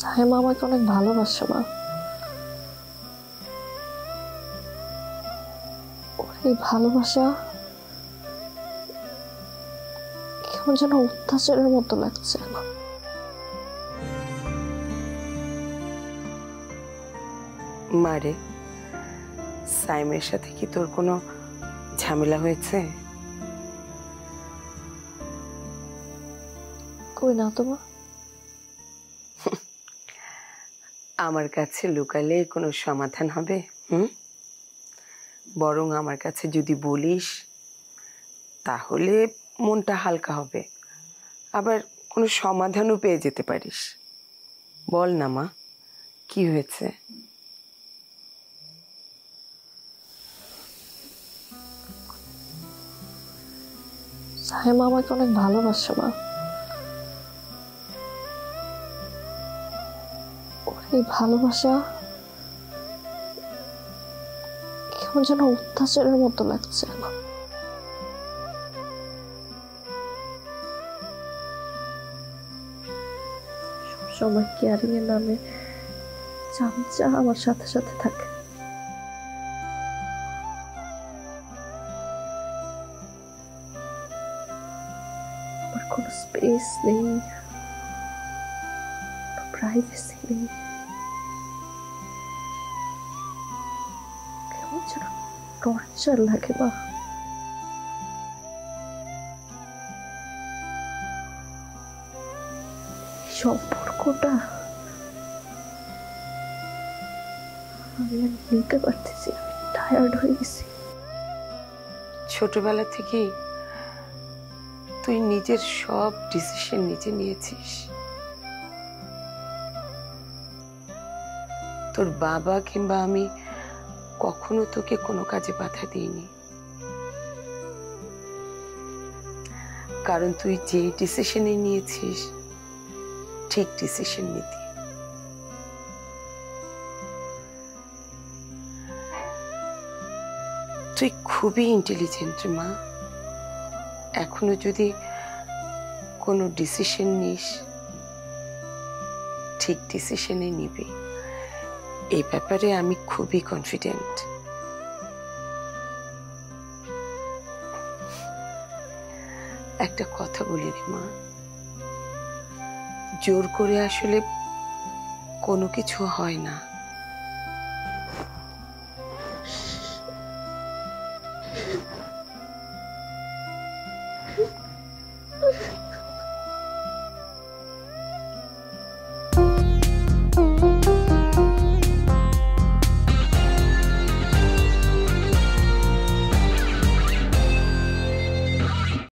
সাইমা আমাকে অনেক ভালোবাসে মা। এই ভালোবাসা কেমন যেন অত্যাচারের মতো লাগছে এখন। মারে, সাইমের সাথে কি তোর কোনো ঝামেলা হয়েছে? কই না তো মা। আমার কাছে লুকালে কোনো সমাধান হবে? বরং আমার কাছে যদি বলিস তাহলে মনটা হালকা হবে, আবার কোনো সমাধানও পেয়ে যেতে পারিস। বল না মা, কি হয়েছে? সাইমা আমাকে অনেক ভালোবাসে মা। এই ভালোবাসা কেমন যেন অত্যাচারের মতো লাগছে এখন। সবসময় কেয়ারিং এর নামে চামচা আমার সাথে সাথে থাকে। আমার কোনো স্পেস নেই, প্রাইভেসি নেই, কেমন যেন টর্চার লাগে মা। সম্পর্কটা আমি আর নিতে পারতেছি, আমি টায়ার্ড হয়ে গেছি। ছোটবেলা থেকেই তুই নিজের সব ডিসিশন নিজে নিয়েছিস। তোর বাবা কিংবা আমি কখনো তোকে কোনো কাজে বাধা দিইনি, কারণ তুই যে ডিসিশনে নিয়েছিস ঠিক ডিসিশন নিতি। তুই খুবই ইন্টেলিজেন্ট মা। এখনো যদি কোনো ডিসিশন নিস ঠিক ডিসিশনে নিবি, এই ব্যাপারে আমি খুবই কনফিডেন্ট। একটা কথা বলি রে মা, জোর করে আসলে কোনো কিছু হয় না।